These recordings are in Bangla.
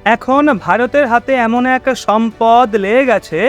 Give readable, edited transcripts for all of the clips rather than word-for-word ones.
এখন ভারতের হাতে এমন এক সম্পদ লেগে গেছে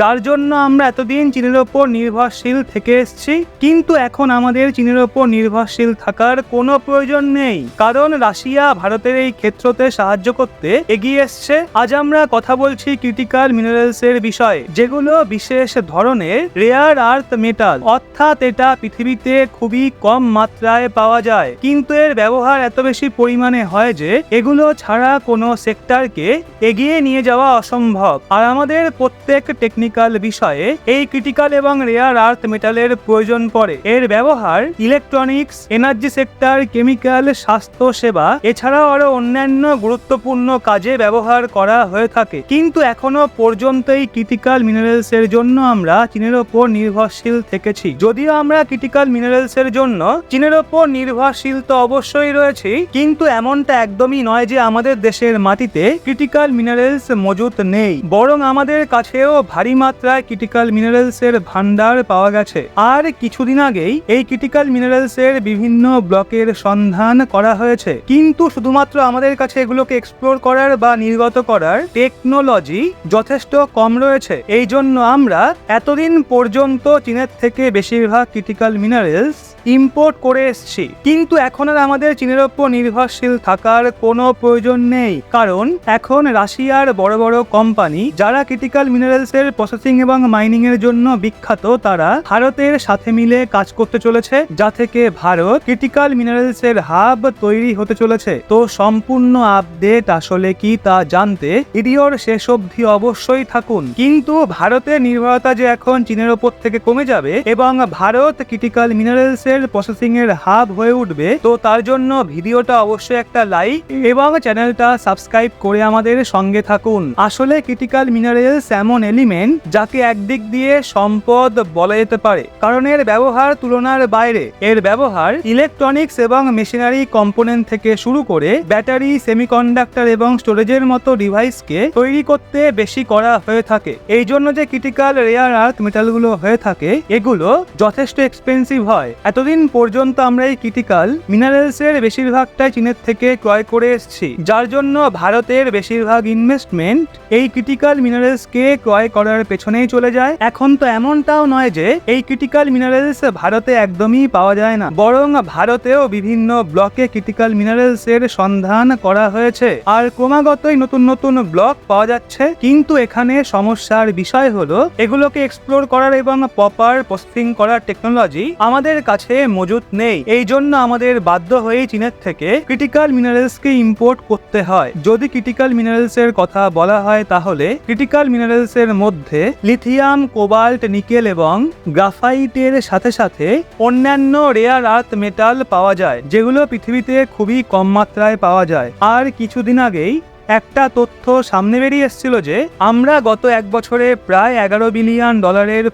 যার জন্য আমরা এতদিন চীনের ওপর নির্ভরশীল থেকে এসেছি, কিন্তু এখন আমাদের চীনের ওপর নির্ভরশীল থাকার কোনো প্রয়োজন নেই, কারণ রাশিয়া ভারতের এই ক্ষেত্রতে সাহায্য করতে এগিয়ে এসছে। আজ আমরা কথা বলছি ক্রিটিক্যাল মিনারেলস এর বিষয়ে, যেগুলো বিশেষ ধরনের রেয়ার আর্থ মেটাল, অর্থাৎ এটা পৃথিবীতে খুবই কম মাত্রায় পাওয়া যায়, কিন্তু এর ব্যবহার এত বেশি পরিমাণে হয় যে এগুলো ছাড়া কোনো সেক্টরকে এগিয়ে নিয়ে যাওয়া অসম্ভব। আর আমাদের প্রত্যেক টেকনিক্যাল বিষয়ে এই ক্রিটিক্যাল এবং রেয়ার আর্থ মেটালের প্রয়োজন পড়ে। এর ব্যবহার ইলেকট্রনিক্স, এনার্জি সেক্টর, কেমিক্যাল, স্বাস্থ্য সেবা এছাড়াও আরো অন্যান্য গুরুত্বপূর্ণ কাজে ব্যবহার করা হয়ে থাকে। কিন্তু এখনো পর্যন্ত এই ক্রিটিক্যাল মিনারেলস এর জন্য আমরা চীনের ওপর নির্ভরশীল থেকেছি। যদিও আমরা ক্রিটিক্যাল মিনারেলস এর জন্য চীনের ওপর নির্ভরশীল তো অবশ্যই রয়েছে, কিন্তু এমনটা একদমই নয় যে আমাদের দেশের মাটিতে ক্রিটিক্যাল মিনারেলস মজুত নেই, বরং আমাদের কাছেও ভারী মাত্রায় ক্রিটিক্যাল মিনারেলস এর ভান্ডার পাওয়া গেছে। আর কিছুদিন আগেই এই ক্রিটিক্যাল মিনারেলস এর বিভিন্ন ব্লকের সন্ধান করা হয়েছে, কিন্তু শুধুমাত্র আমাদের কাছে এগুলোকে এক্সপ্লোর করার বা নির্গত করার টেকনোলজি যথেষ্ট কম রয়েছে। এই জন্য আমরা এতদিন পর্যন্ত চীনের থেকে বেশিরভাগ ক্রিটিক্যাল মিনারেলস ইম্পোর্ট করে এসেছি, কিন্তু এখন আর আমাদের চীনের ওপর নির্ভরশীল থাকার কোনো প্রয়োজন নেই, কারণ এখন রাশিয়ার বড় বড় কোম্পানি যারা ক্রিটিক্যাল মিনারেলস এর প্রসেসিং এবং মাইনিং এর জন্য বিখ্যাত, তারা ভারতের সাথে মিলে কাজ করতে চলেছে, যা থেকে ভারত ক্রিটিক্যাল মিনারেলস এর হাব তৈরি হতে চলেছে। তো সম্পূর্ণ আপডেট আসলে কি তা জানতে ভিডিওর শেষ অবধি অবশ্যই থাকুন। কিন্তু ভারতের নির্ভরতা যে এখন চীনের ওপর থেকে কমে যাবে এবং ভারত ক্রিটিক্যাল মিনারেলস এর প্রসেসিং এর হাব হয়ে উঠবে, তো তার জন্য ভিডিওটা অবশ্যই একটা লাইক এবং চ্যানেলটা সাবস্ক্রাইব করে আমাদের সঙ্গে থাকুন। আসলে ক্রিটিক্যাল মিনারেলস এমন এলিমেন্ট যাকে একদিক দিয়ে সম্পদ বলা যেতে পারে, কারণ এর ব্যবহার তুলনার বাইরে। এর ব্যবহার ইলেকট্রনিক্স এবং মেশিনারি কম্পোনেন্ট থেকে শুরু করে ব্যাটারি, সেমিকন্ডাক্টর এবং স্টোরেজের মতো ডিভাইসকে তৈরি করতে বেশি করা হয়ে থাকে। এই জন্য যে ক্রিটিক্যাল রেয়ার আর্থ মেটালগুলো হয়ে থাকে এগুলো যথেষ্ট এক্সপেন্সিভ হয়। এতদিন পর্যন্ত আমরা এই ক্রিটিক্যাল মিনারেলস এর বেশিরভাগটাই চীনের থেকে ক্রয় করে এসেছি, যার জন্য ভারতের বেশিরভাগ ইনভেস্টমেন্ট এই ক্রিটিক্যাল মিনারেলসকে ক্রয় করার পেছনেই চলে যায়। এখন তো এমনটাও নয় যে এই ক্রিটিক্যাল মিনারেলস ভারতে একদমই পাওয়া যায় না, বরং ভারতেও বিভিন্ন ব্লকে ক্রিটিক্যাল মিনারেলস এর সন্ধান করা হয়েছে, আর ক্রমাগতই নতুন নতুন ব্লক পাওয়া যাচ্ছে। কিন্তু এখানে সমস্যার বিষয় হলো এগুলোকে এক্সপ্লোর করার এবং প্রপার প্রসেসিং করার টেকনোলজি আমাদের কাছে মজুত নেই। এই জন্য আমাদের বাধ্য হয়ে চীনের থেকে ক্রিটিক্যাল মিনারেলসকে ইম্পোর্ট করতে হয়। যদি ক্রিটিক্যাল মিনারেলস এর কথা বলা হয় তাহলে ক্রিটিক্যাল মিনারেলস এর মধ্যে লিথিয়াম, কোবাল্ট, নিকেল এবং গ্রাফাইটের সাথে সাথে অন্যান্য রেয়ার আর্থ মেটাল পাওয়া যায়, যেগুলো পৃথিবীতে খুবই কম মাত্রায় পাওয়া যায়। আর কিছুদিন আগেই একটা তথ্য সামনে বেরিয়ে এসেছিল যে আমরা গত এক বছরে প্রায় $11 বিলিয়ন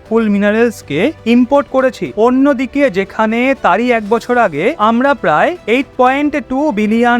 ফুল মিনারেলসকে ইম্পোর্ট করেছি। অন্যদিকে যেখানে তারই এক বছর আগে আমরা প্রায় $8.2 বিলিয়ন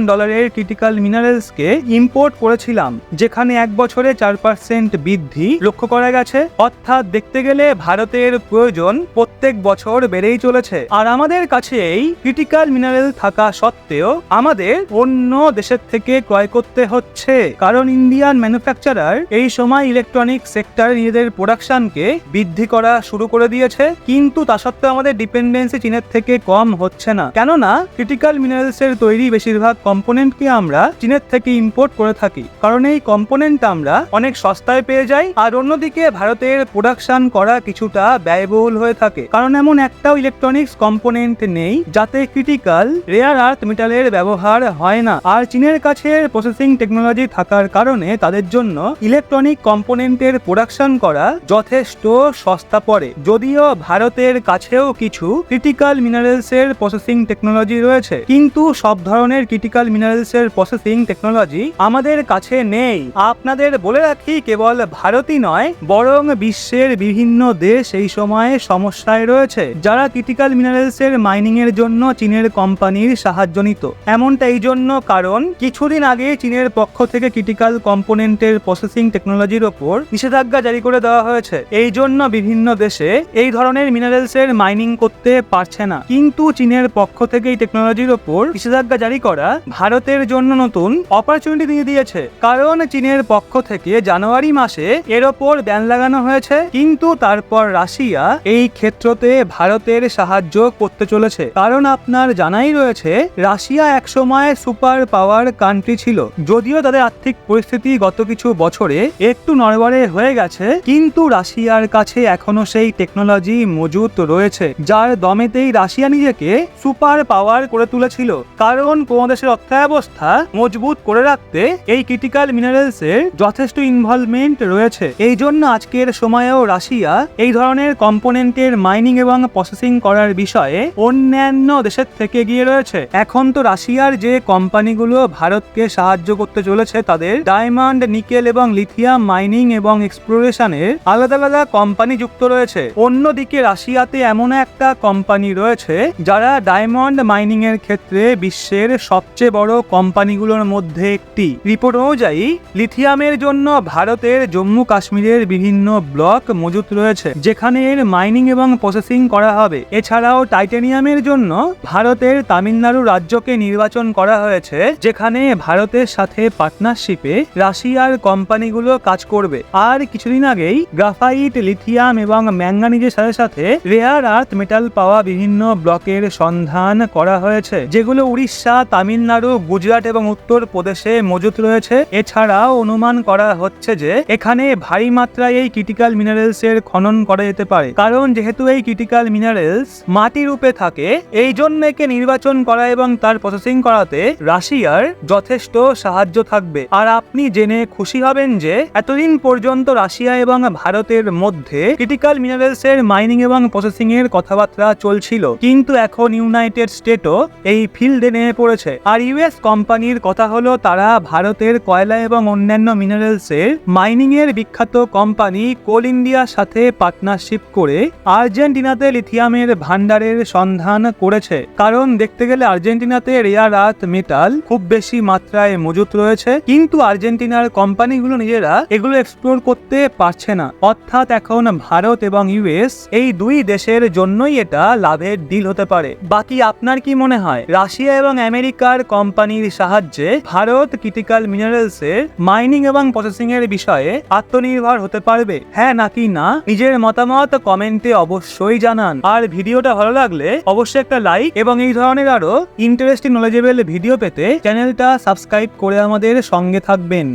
ক্রিটিক্যাল মিনারেলসকে ইম্পোর্ট করেছিলাম, যেখানে এক বছরে 4% বৃদ্ধি লক্ষ্য করা গেছে। অর্থাৎ দেখতে গেলে ভারতের প্রয়োজন প্রত্যেক বছর বেড়েই চলেছে, আর আমাদের কাছে এই ক্রিটিক্যাল মিনারেল থাকা সত্ত্বেও আমাদের অন্য দেশের থেকে ক্রয় করতে হচ্ছে, কারণ ইন্ডিয়ান ম্যানুফ্যাকচারার এই সময় ইলেকট্রনিক সেক্টরে নিজেদের প্রোডাকশনকে বৃদ্ধি করা শুরু করে দিয়েছে। কিন্তু তা সত্ত্বেও আমাদের ডিপেন্ডেন্সি চীনের থেকে কম হচ্ছে না, কেননা ক্রিটিক্যাল মিনারেলস এর তৈরি বেশিরভাগ কম্পোনেন্টকে আমরা চীনের থেকে ইম্পোর্ট করে থাকি, কারণ এই কম্পোনেন্ট আমরা অনেক সস্তায় পেয়ে যাই। আর অন্যদিকে ভারতের প্রোডাকশন করা কিছুটা ব্যয়বহুল হয়ে থাকে, কারণ এমন একটাও ইলেকট্রনিক্স কম্পোনেন্ট নেই যাতে ক্রিটিক্যাল রেয়ার আর্থ মেটালের ব্যবহার হয় না। আর চীনের কাছে প্রসেসিং টেকনোলজি থাকার কারণে তাদের জন্য ইলেকট্রনিক কম্পোনেন্টের প্রোডাকশন করা যথেষ্ট সস্তা পড়ে। যদিও ভারতের কাছেও কিছু ক্রিটিক্যাল মিনারেলস এর প্রসেসিং টেকনোলজি রয়েছে, কিন্তু সব ধরনের ক্রিটিক্যাল মিনারেলস এর প্রসেসিং টেকনোলজি আমাদের কাছে নেই। আপনাদের বলে রাখি, কেবল ভারতই নয় বরং বিশ্বের বিভিন্ন দেশ এই সময়ে সমস্যায় রয়েছে, যারা ক্রিটিক্যাল মিনারেলস এর মাইনিং এর জন্য চীনের কোম্পানির সাহায্য নিত। এমনটা এই জন্য কারণ কিছুদিন আগে চীনের পক্ষ থেকে ক্রিটিক্যাল কম্পোনেন্টের প্রসেসিং টেকনোলজির ওপর নিষেধাজ্ঞা জারি করে দেওয়া হয়েছে। এই জন্য বিভিন্ন দেশে এই ধরনের মিনারেলসের মাইনিং করতে পারছে না। কিন্তু চীনের পক্ষ থেকে এই টেকনোলজির ওপর নিষেধাজ্ঞা জারি করা ভারতের জন্য নতুন অপরচুনিটি দিয়ে দিয়েছে, কারণ চীনের পক্ষ থেকে জানুয়ারি মাসে এর ওপর ব্যান লাগানো হয়েছে, কিন্তু তারপর রাশিয়া এই ক্ষেত্রতে ভারতের সাহায্য করতে চলেছে। কারণ আপনার জানাই রয়েছে রাশিয়া একসময় সুপার পাওয়ার কান্ট্রি ছিল, যদিও তাদের আর্থিক পরিস্থিতি গত কিছু বছরে একটু নড়বড়ে হয়ে গেছে, কিন্তু রাশিয়ার কাছে এখনো সেই টেকনোলজি মজুত রয়েছে, যার দমেতেই রাশিয়া নিজেকে সুপার পাওয়ার করে তুলেছিল। কারণ কোন দেশের অর্থাবস্থা মজবুত করে রাখতে এই ক্রিটিক্যাল মিনারেলসের যথেষ্ট ইনভলভমেন্ট রয়েছে। এই জন্য আজকের সময়েও রাশিয়া এই ধরনের কম্পোনেন্টের মাইনিং এবং প্রসেসিং করার বিষয়ে অন্যান্য দেশের থেকে এগিয়ে রয়েছে। এখন তো রাশিয়ার যে কোম্পানিগুলো ভারতকে সাহায্য করতে চলেছে তাদের ডায়মন্ড, নিকেল এবং লিথিয়াম মাইনিং এবং এক্সপ্লোরেশনের আলাদা আলাদা কোম্পানি যুক্ত রয়েছে। অন্যদিকে রাশিয়াতে এমন একটা কোম্পানি রয়েছে যারা ডায়মন্ড মাইনিং এর ক্ষেত্রে বিশ্বের সবচেয়ে বড় কোম্পানিগুলোর মধ্যে একটি। রিপোর্ট অনুযায়ী লিথিয়ামের জন্য ভারতের জম্মু কাশ্মীরের বিভিন্ন ব্লক মজুত রয়েছে, যেখানে এর মাইনিং এবং প্রসেসিং করা হবে। এছাড়াও টাইটানিয়ামের জন্য ভারতের তামিলনাড়ু রাজ্যকে নির্বাচন করা হয়েছে, যেখানে ভারতের সাথে পার্টনারশিপে রাশিয়ার কোম্পানিগুলো কাজ করবে। আর কিছুদিন আগেই গ্রাফাইট, লিথিয়াম এবং ম্যাঙ্গানিজের সাথে সাথে রেয়ার আর্থ মেটাল পাওয়া বিভিন্ন ব্লকের সন্ধান করা হয়েছে, যেগুলো উড়িষ্যা, তামিলনাড়ু, গুজরাট এবং উত্তর প্রদেশে মজুত রয়েছে। এছাড়াও অনুমান করা হচ্ছে যে এখানে ভারী মাত্রায় এই ক্রিটিক্যাল মিনারেলস এর খনন করা যেতে পারে, কারণ যেহেতু এই ক্রিটিক্যাল মিনারেলস মাটি রূপে থাকে, এই জন্য একে নির্বাচন করা এবং তার প্রসেসিং করাতে রাশিয়ার যথেষ্ট সাহায্য থাকবে। আর আপনি জেনে খুশি হবেন যে এতদিন পর্যন্ত রাশিয়া এবং ভারতের মধ্যে ক্রিটিক্যাল মিনারেলস এর মাইনিং এবং প্রসেসিং এর কথাবার্তা চলছিল, কিন্তু এখন ইউনাইটেড স্টেটও এই ফিল্ডে নেমে পড়েছে। আর ইউএস কোম্পানির কথা হলো তারা ভারতের কয়লা এবং অন্যান্য মিনারেলস এর মাইনিং এর বিখ্যাত কোম্পানি কোল ইন্ডিয়ার সাথে পার্টনারশিপ করে আর্জেন্টিনাতে লিথিয়ামের ভান্ডারের সন্ধান করেছে। কারণ দেখতে গেলে আর্জেন্টিনাতে রেয়ার আর্থ মেটাল খুব বেশি মাত্রায় মজুত রয়েছে, কিন্তু আর্জেন্টিনার কোম্পানিগুলো নিজেরা এগুলো এক্সপ্লোর করতে পারছে না। অর্থাৎ এখন ভারত এবং ইউএস এই দুই দেশের জন্যই এটা লাভের ডিল হতে পারে। বাকি আপনার কি মনে হয়, রাশিয়া এবং আমেরিকার কোম্পানির সাহায্যে ভারত ক্রিটিক্যাল মিনারেলস এর মাইনিং এবং প্রসেসিং এর বিষয়ে আত্মনির্ভর হতে পারবে, হ্যাঁ নাকি না? নিজের মতামত কমেন্টে অবশ্যই জানান। আর ভিডিওটা ভালো লাগলে অবশ্যই একটা লাইক এবং এই ধরনের আরো ইন্টারেস্টিং নলেজেবল ভিডিও পেতে চ্যানেলটা সাবস্ক্রাইব করে আমাদের সঙ্গে থাকবেন।